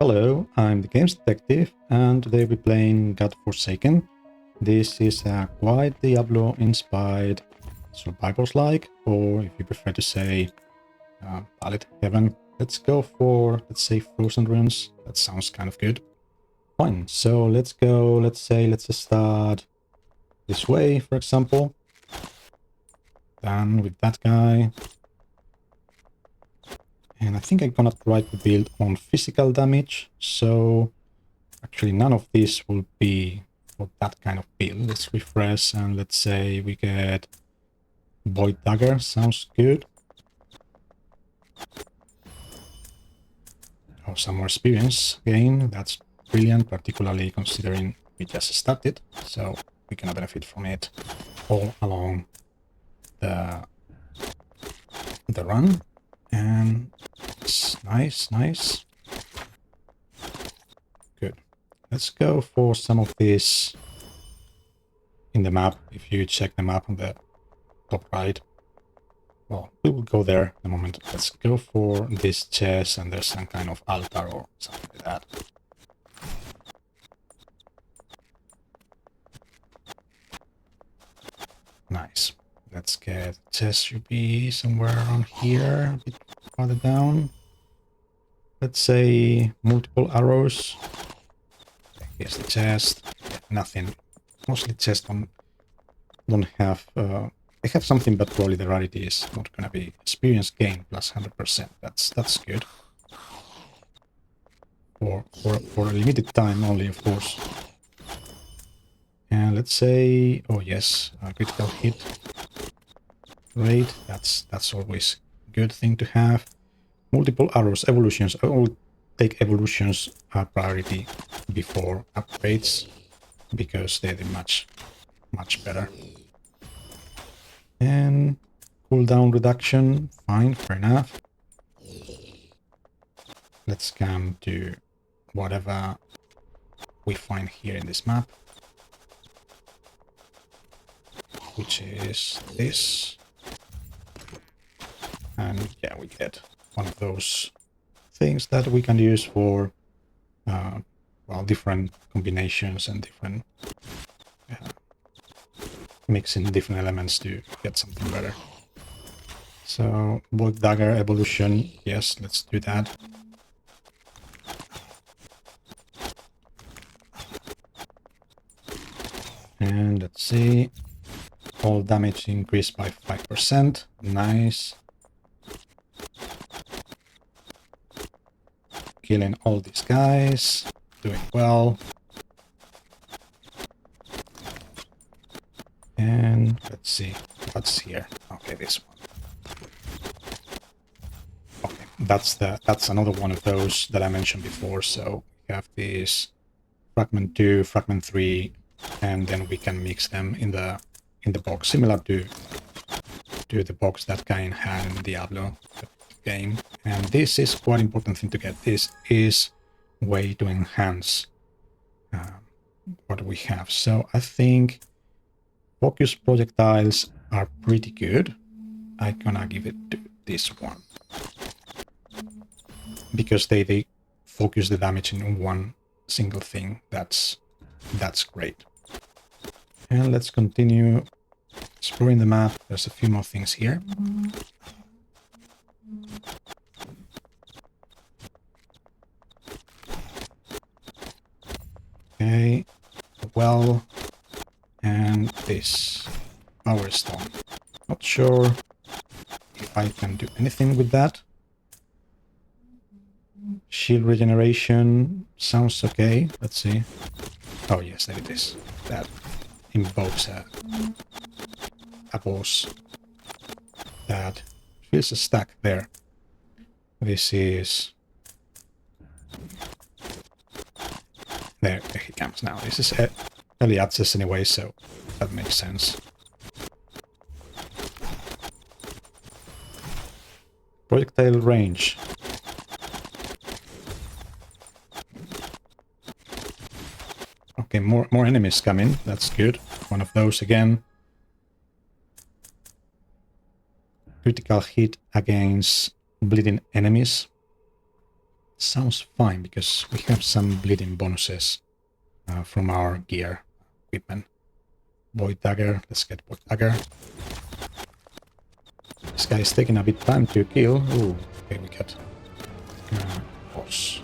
Hello, I'm the Games Detective, and today we're playing God Forsaken. This is a quite Diablo-inspired survivors-like, or if you prefer to say, Palette Heaven. Let's go for, let's say, Frozen Runes. That sounds kind of good. Fine, so let's go, let's just start this way, for example. Then with that guy. And I think I'm gonna try to build on physical damage, so actually none of this will be for that kind of build. Let's refresh and let's say we get Void Dagger, sounds good. Oh, some more experience gain, that's brilliant, particularly considering we just started, so we can benefit from it all along the run. And it's nice. Good. Let's go for some of this in the map. If you check the map on the top right, well, we will go there in a moment. Let's go for this chest, and there's some kind of altar or something like that. Nice. Let's get chest should be somewhere around here, a bit farther down. Let's say multiple arrows. Here's the chest. Nothing. Mostly chest don't have. They have something, but probably the rarity is not gonna be experience gain plus 100%. That's good. For a limited time only, of course. And let's say, oh yes, a critical hit rate. That's always a good thing to have. Multiple arrows, evolutions. I will take evolutions priority before upgrades because they're much better. And cooldown reduction, fine, fair enough. Let's come to whatever we find here in this map, which is this. And yeah, we get one of those things that we can use for well, different combinations and different mixing different elements to get something better. So Void Dagger evolution, yes, let's do that. And let's see, all damage increased by 5%, nice. Killing all these guys, doing well. And let's see what's here. Okay, this one. Okay, that's another one of those that I mentioned before. So we have this fragment 2, fragment 3, and then we can mix them in the box, similar to the box that Cain had in Diablo game. And this is quite important thing to get. This is way to enhance what we have. So I think focus projectiles are pretty good. I'm gonna give it to this one because they focus the damage in one single thing. That's great. And let's continue exploring the map. There's a few more things here. Okay, well, and this power stone. Not sure if I can do anything with that. Shield regeneration sounds okay. Let's see. Oh yes, there it is. That invokes a boss that feels a stack there. This is there he comes now. This is early access anyway, so that makes sense. Projectile range. Okay, more enemies coming. That's good. One of those again. Critical hit against bleeding enemies. sounds fine because we have some bleeding bonuses from our gear equipment. Void Dagger, let's get Void Dagger. This guy is taking a bit time to kill. Ooh, okay, we get boss.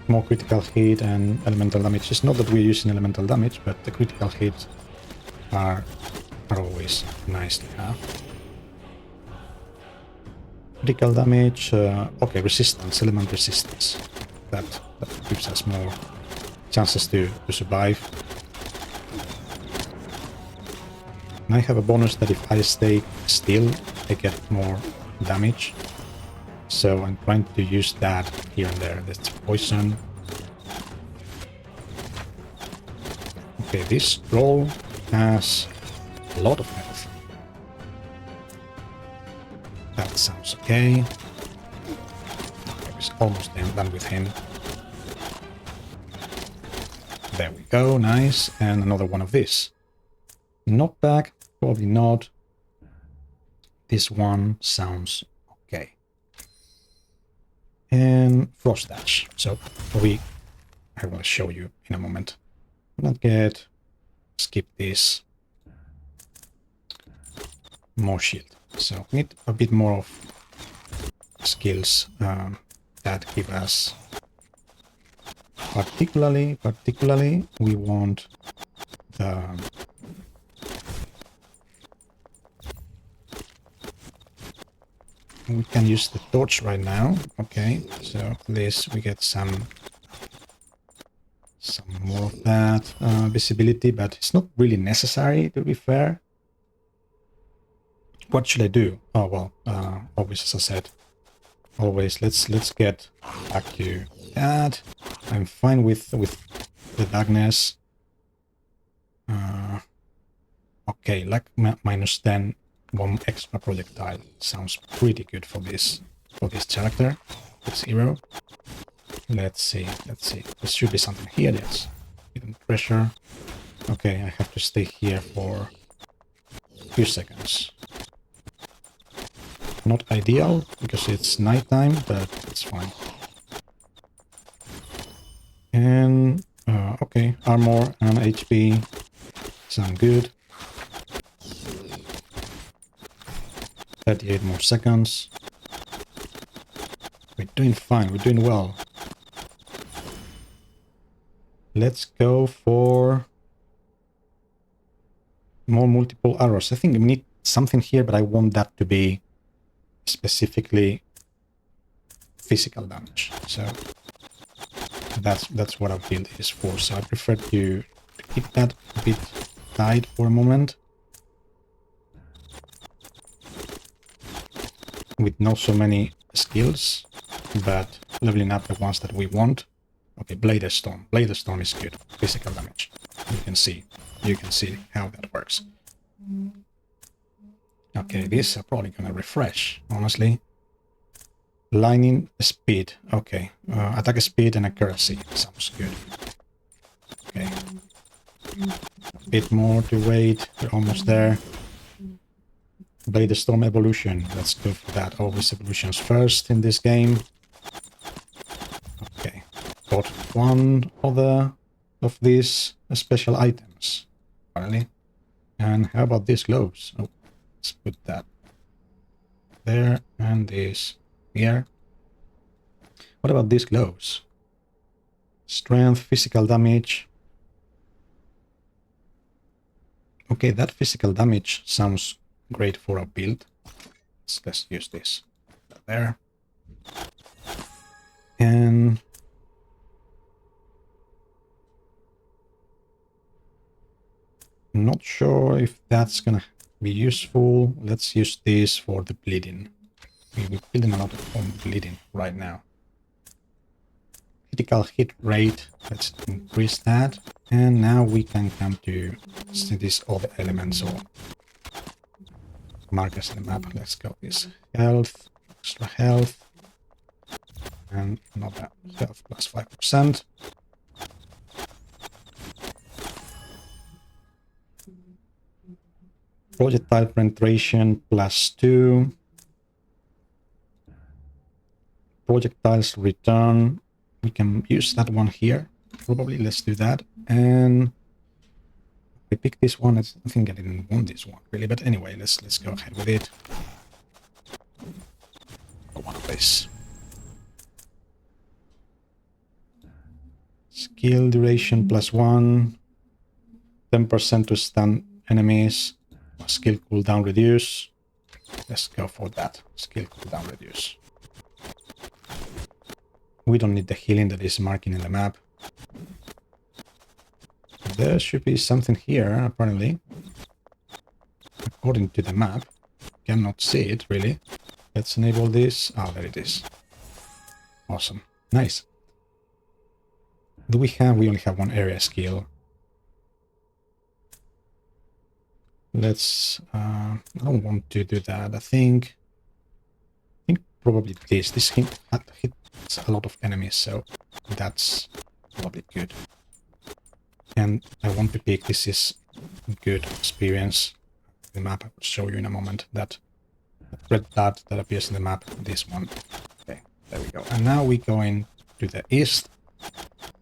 More critical hit and elemental damage. It's not that we're using elemental damage, but the critical hits are always nice to have. Critical damage, okay, resistance, element resistance. That gives us more chances to survive. And I have a bonus that if I stay still, I get more damage. So I'm trying to use that here and there. That's poison. Okay, this scroll has a lot of health. That sounds okay. I was almost done with him. There we go, nice. And another one of this. Knockback, probably not. This one sounds okay. And Frost Dash. So I will show you in a moment. Not get, skip this. More shield. So we need a bit more of skills that give us. Particularly, we want the we can use the torch right now. Okay, so at least we get some more of that visibility, but it's not really necessary, to be fair. What should I do? Oh well, always, as I said, always let's get back to that. I'm fine with the darkness. Okay, like minus 10, one extra projectile sounds pretty good for this character, this hero. Let's see. There should be something here. Yes, hidden treasure. Okay, I have to stay here for a few seconds. Not ideal because it's nighttime, but it's fine. And okay, armor and HP sound good. 38 more seconds. We're doing fine, we're doing well. Let's go for more multiple arrows. I think we need something here, but I want that to be specifically physical damage. So that's what our build is for. So I prefer to keep that a bit tight for a moment. With not so many skills, but leveling up the ones that we want. Okay, Blade Storm. Blade Storm is good. Physical damage. You can see how that works. Okay, these are probably gonna refresh, honestly. Lightning speed. Okay, attack speed and accuracy. Sounds good. Okay. A bit more to wait. We're almost there. Blade Storm evolution. Let's go for that. Always evolutions first in this game. Okay. Got one other of these special items. Finally. And how about these gloves? Oh, let's put that there and this here. What about these gloves? Strength, physical damage. Okay, that physical damage sounds great for a build. Let's use this there. And I'm not sure if that's gonna be useful. Let's use this for the bleeding. We're building a lot of bleeding right now. Critical hit rate, let's increase that. And now we can come to see these other elements or markers in the map. Let's go this health, extra health, and another health plus 5%. Projectile penetration +2. Projectiles return. We can use that one here. Probably let's do that. And I pick this one. I think I didn't want this one really, but anyway, let's go ahead with it. One of this. Skill duration +1. 10% to stun enemies. Skill cooldown reduce. Let's go for that. Skill cooldown reduce. We don't need the healing that is marking in the map. There should be something here, apparently. According to the map. Cannot see it, really. Let's enable this. Oh, there it is. Awesome. Nice. Do we have... We only have one area skill. Let's... I don't want to do that. I think probably this. This hits a lot of enemies, so that's probably good. And I want to pick... This is good experience. The map I will show you in a moment. That red dot that appears in the map. This one. Okay, there we go. And now we go in to the east.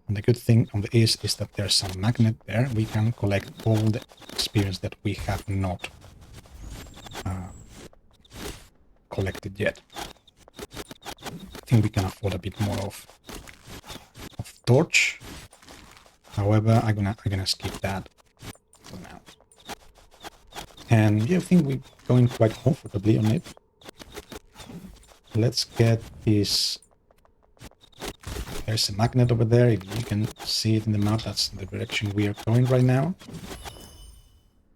And the good thing on the east is that there's some magnet there. We can collect all the experience that we have not collected yet. I think we can afford a bit more of torch. However, I'm gonna skip that for now. And yeah, I think we're going quite comfortably on it. Let's get this. There's a magnet over there. If you can see it in the map, that's the direction we are going right now.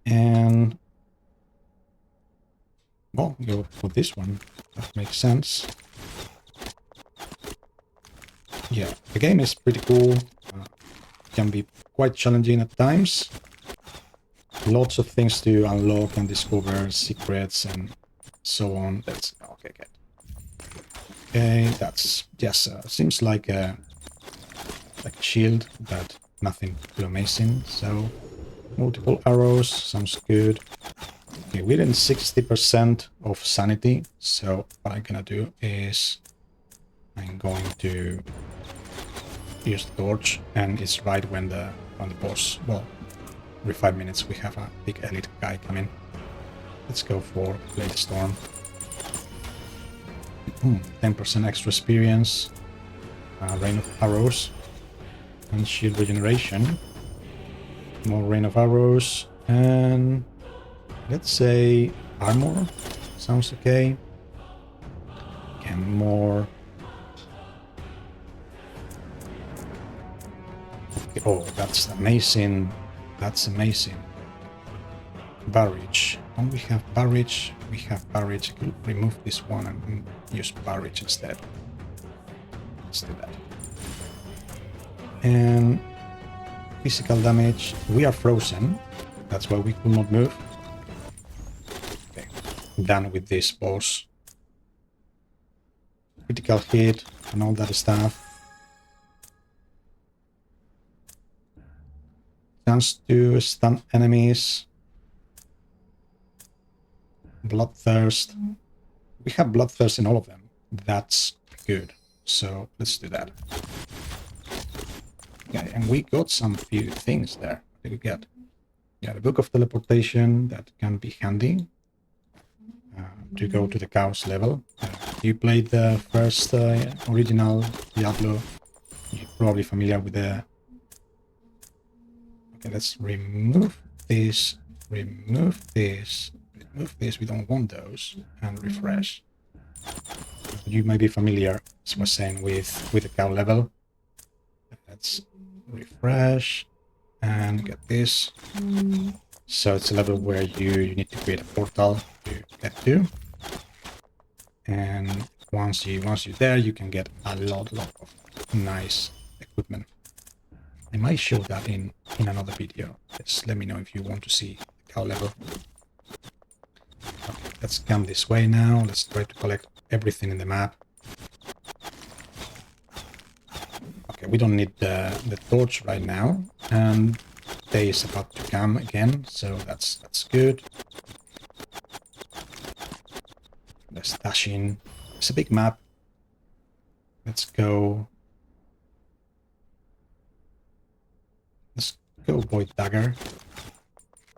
And well, go for this one. That makes sense. Yeah, the game is pretty cool. Can be quite challenging at times. Lots of things to unlock and discover, secrets and so on. That's okay. Good. Okay, that's just seems like a shield, but nothing too amazing. So multiple arrows sounds good. Okay, we're in 60% of sanity. So what I'm gonna do is I'm going to use the torch, and it's right when the boss. Well, every 5 minutes we have a big elite guy coming. Let's go for Blade Storm. 10% extra experience, Rain of Arrows, and shield regeneration. More Rain of Arrows, and let's say armor. Sounds okay. And more. Oh, that's amazing. That's amazing. Barrage. Don't we have barrage? We have barrage. I could remove this one and use barrage instead. Let's do that. And physical damage. We are frozen. That's why we could not move. Okay. Done with this boss. Critical hit and all that stuff. Chance to stun enemies. Bloodthirst. We have Bloodthirst in all of them. That's good. So let's do that. Okay, and we got some few things there. What did we get? Yeah, the Book of Teleportation. That can be handy. To go to the cows level. You played the first original Diablo. You're probably familiar with the... Okay, let's remove this, remove this, remove this. We don't want those. And refresh. You may be familiar, as I was saying, with the cow level. Let's refresh and get this. So it's a level where you need to create a portal to get to. And once you're there, you can get a lot of nice equipment. I might show that in another video. Just let me know if you want to see the cow level. Okay, let's come this way now. Let's try to collect everything in the map. Okay, we don't need the torch right now. And day is about to come again, so that's good. Let's dash in. It's a big map. Let's go. Let's go Void Dagger.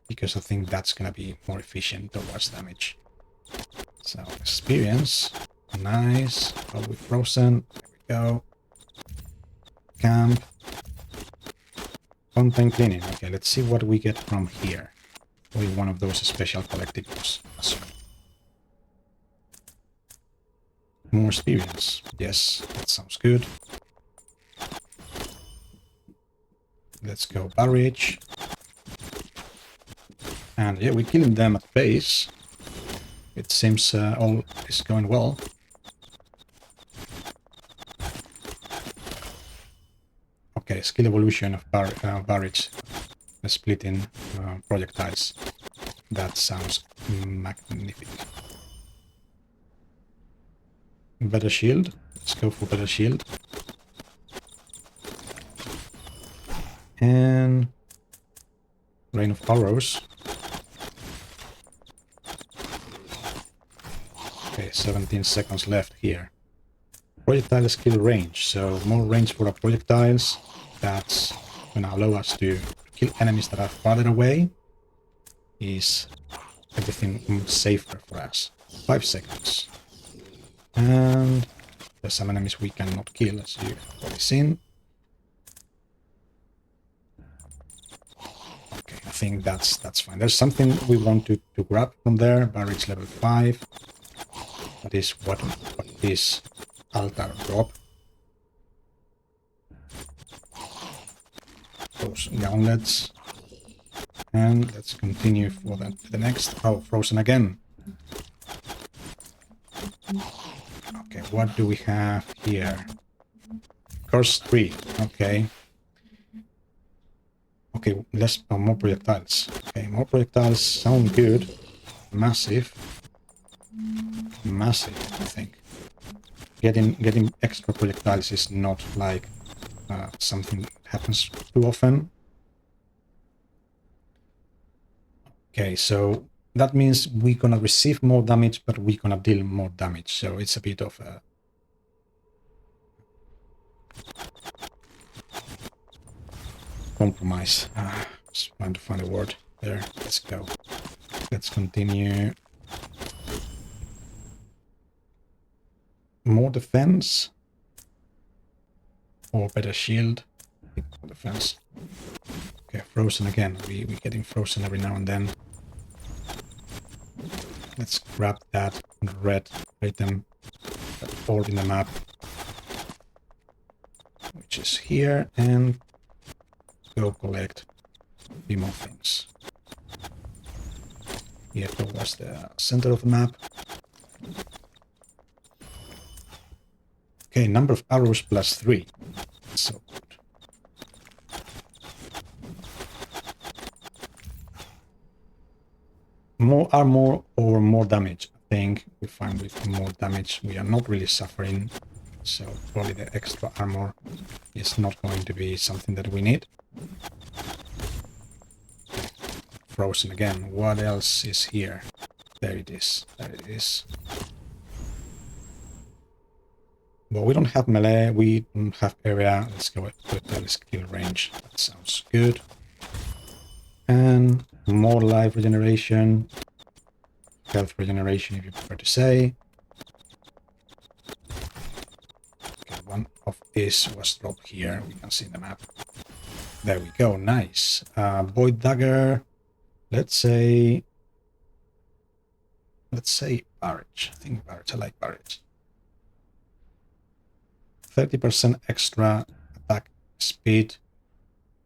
Because I think that's gonna be more efficient towards damage. So, experience. Nice. Oh, we're frozen. There we go. Camp. Content cleaning. Okay, let's see what we get from here. With one of those special collectibles. More experience. Yes, that sounds good. Let's go barrage. And yeah, we're killing them at base. It seems all is going well. Okay, skill evolution of barrage. Splitting projectiles. That sounds magnificent. Better shield. Let's go for better shield. And rain of arrows. Okay, 17 seconds left here. Projectile skill range. So more range for our projectiles. That's gonna allow us to kill enemies that are farther away. Is everything safer for us. 5 seconds. And there's some enemies we cannot kill, as you've already seen. Okay, I think that's fine. There's something we want to grab from there. Barrage level 5. That is what this altar drop. Those gauntlets. And let's continue for the next. Oh, frozen again. Okay, what do we have here? Curse 3. Okay. Okay, less more projectiles. Okay, more projectiles sound good. Massive. Massive, I think. Getting extra projectiles is not like something that happens too often. Okay, so that means we're gonna receive more damage, but we're gonna deal more damage. So it's a bit of a compromise. Just trying to find a word there. Let's go. Let's continue. More defense. Or better shield. More defense. Okay, frozen again. We're getting frozen every now and then. Let's grab that red item, that orb in the map, which is here, and go collect 3 more things. Here towards the center of the map. Okay, number of arrows plus 3. So good. More armor or more damage. I think we find with more damage we are not really suffering. So probably the extra armor is not going to be something that we need. Frozen again. What else is here? There it is. There it is. Well, we don't have melee. We don't have area. Let's go with the skill range. That sounds good. And more life regeneration. Health regeneration, if you prefer to say. Okay, one of these was dropped here. We can see the map. There we go. Nice. Void Dagger. Let's say barrage. I think barrage. I like barrage. 30% extra attack speed.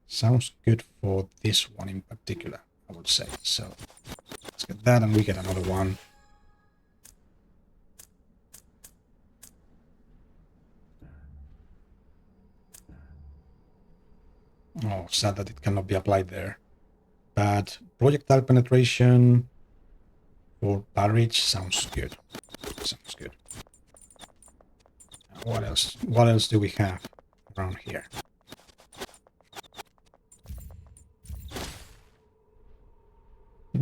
Sounds good for this one in particular, I would say. So let's get that and we get another one. Oh, sad that it cannot be applied there. But projectile penetration for barrage sounds good. Sounds good. What else? What else do we have around here?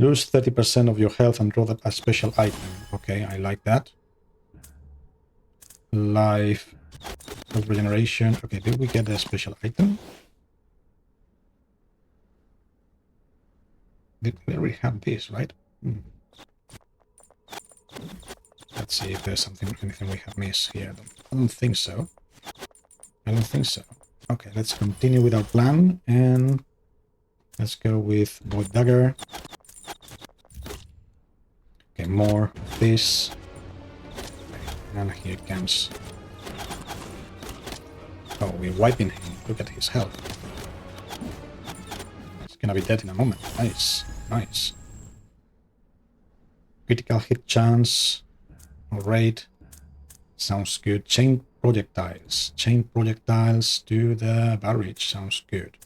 Lose 30% of your health and draw a special item. Okay, I like that. Life, health regeneration. Okay, did we get a special item? Did we already have this, right? Let's see if there's anything we have missed here. I don't think so. I don't think so. Okay, let's continue with our plan and let's go with Void Dagger. Okay, more of this. And here it comes. Oh, we're wiping him. Look at his health. He's gonna be dead in a moment. Nice, nice. Critical hit chance. Alright. Sounds good. Chain projectiles. Chain projectiles to the barrage. Sounds good.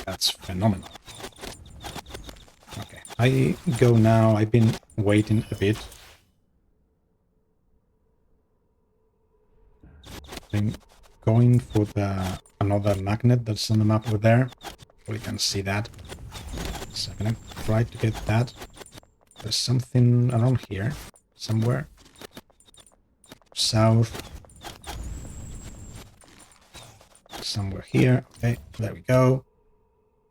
That's phenomenal. Okay, I go now. I've been waiting a bit. I'm going for another magnet that's on the map over there. We can see that. So I'm gonna try to get that. There's something around here, somewhere. South. Somewhere here. Okay, there we go.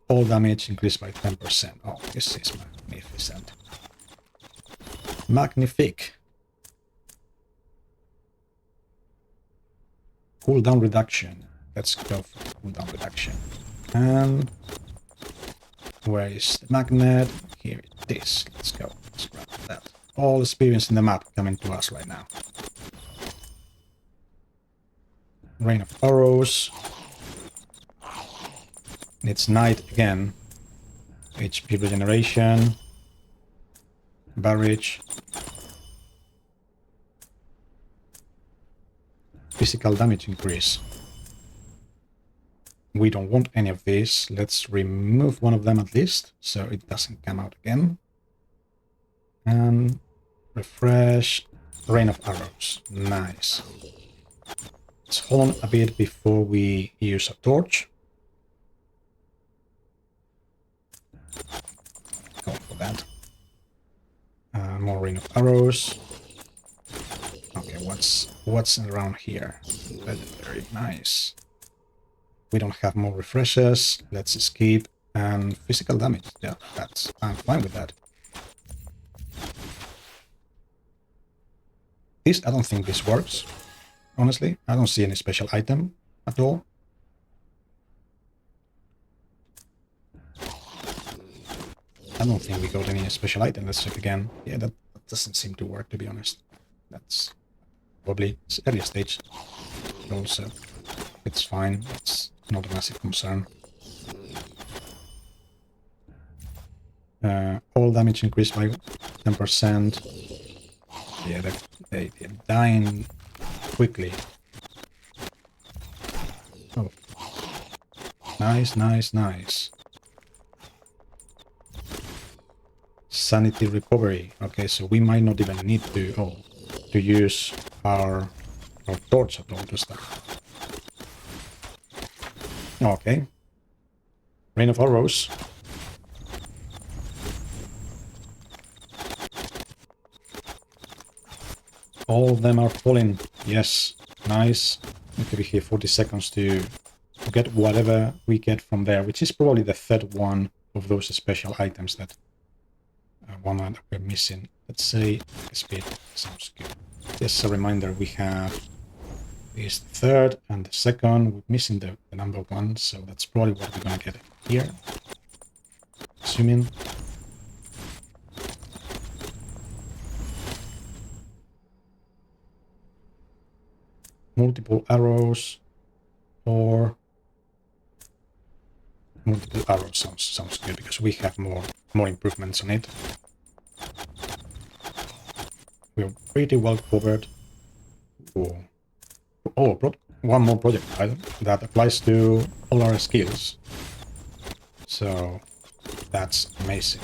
All damage increased by 10%. Oh, this is magnificent. Magnifique. Cooldown reduction. Let's go for cooldown reduction. And where is the magnet? Here it is. Let's go. Let's grab that. All experience in the map coming to us right now. Rain of arrows. It's night again. HP regeneration. Barrage. Physical damage increase. We don't want any of these. Let's remove one of them at least, so it doesn't come out again. And refresh. Rain of arrows. Nice. Let's hold on a bit before we use a torch. Go for that. More rain of arrows. Okay, what's around here? Very nice. We don't have more refreshes. Let's escape and physical damage. Yeah, I'm fine with that. I don't think this works. Honestly, I don't see any special item at all. I don't think we got any special item. Let's check again. Yeah, that doesn't seem to work, to be honest. That's probably earlier stage also. It's fine. It's not a massive concern. All damage increased by 10%. Yeah, they're dying quickly. Oh. Nice, nice, nice. Sanity recovery. Okay, so we might not even need to use our torch at all to start. Okay. Rain of arrows. All of them are falling. Yes. Nice. Need to be here 40 seconds to get whatever we get from there, which is probably the third one of those special items that one that we're missing. Let's say speed. Sounds good. Just a reminder, we have is the third and the second. We're missing the number one, so that's probably what we're gonna get here. Assuming. Multiple arrows or multiple arrows sounds good because we have more improvements on it. We're pretty well covered. Oh, brought one more projectile that applies to all our skills. So that's amazing.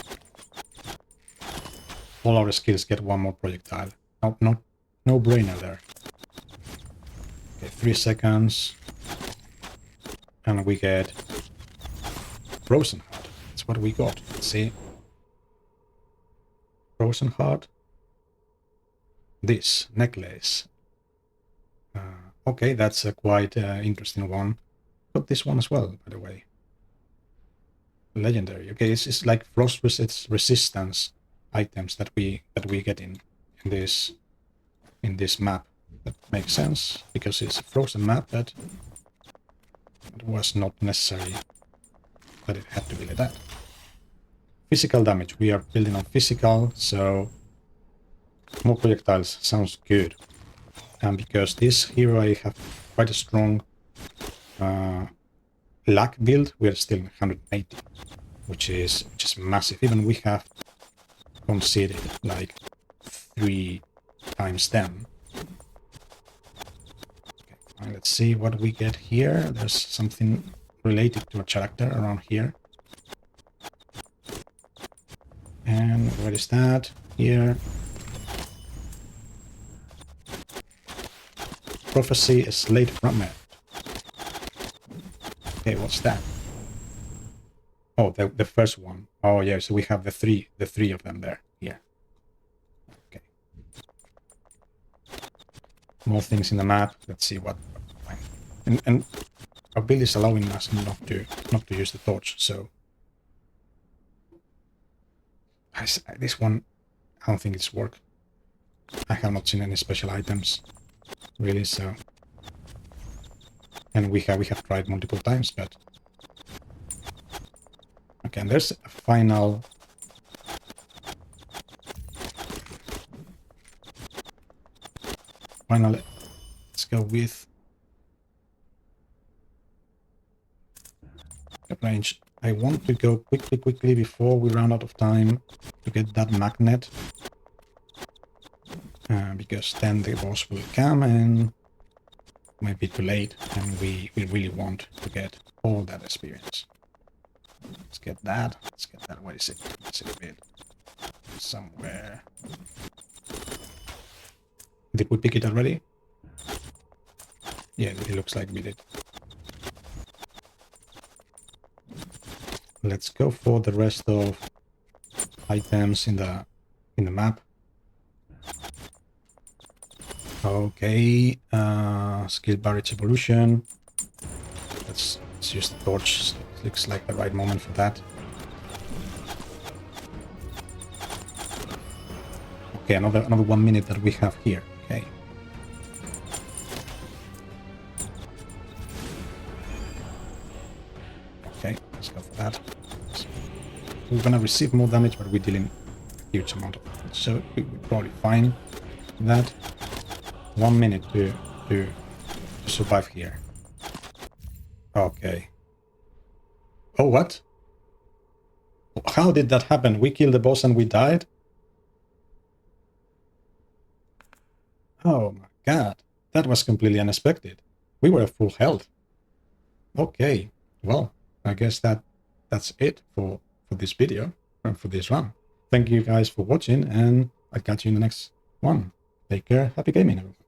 All our skills get one more projectile. No brainer there. Okay, 3 seconds. And we get Frozen Heart. That's what we got. Let's see. Frozen heart. This necklace. Okay, that's a quite interesting one. Got this one as well, by the way. Legendary. Okay, it's like frost resistance items that we get in this map. That makes sense because it's a frozen map, but it was not necessary that it had to be like that. Physical damage. We are building on physical, so more projectiles sounds good. And because this hero I have quite a strong luck build, we are still 180, which is massive. Even we have conceded like 3 times 10. Okay, fine, let's see what we get here. There's something related to a character around here. And where is that? Here. Prophecy is late from it. Okay, what's that? Oh, the first one. Oh yeah, so we have the three of them there. Here. Okay. More things in the map. Let's see what. And our build is allowing us not to use the torch. So this one, I don't think it's work. I have not seen any special items, really. So, and we have tried multiple times, but. Okay, and there's a final. Finally, let's go with range. I want to go quickly before we run out of time to get that magnet. Because then the boss will come and might be too late, and we really want to get all that experience. Let's get that. Let's get that. Where is it? Let's see a bit. Somewhere. Did we pick it already? Yeah, it looks like we did. Let's go for the rest of items in the map. Okay, skill barrage evolution. Let's use the torch. It looks like the right moment for that. Okay, another 1 minute that we have here. Okay. Okay, let's go for that. We're gonna receive more damage, but we're dealing a huge amount of damage, so we're probably fine with that. 1 minute to survive here. Okay. Oh, what? How did that happen? We killed the boss and we died? Oh my god. That was completely unexpected. We were at full health. Okay. Well, I guess that's it for this video and for this run. Thank you guys for watching, and I'll catch you in the next one. Take care. Happy gaming, everyone.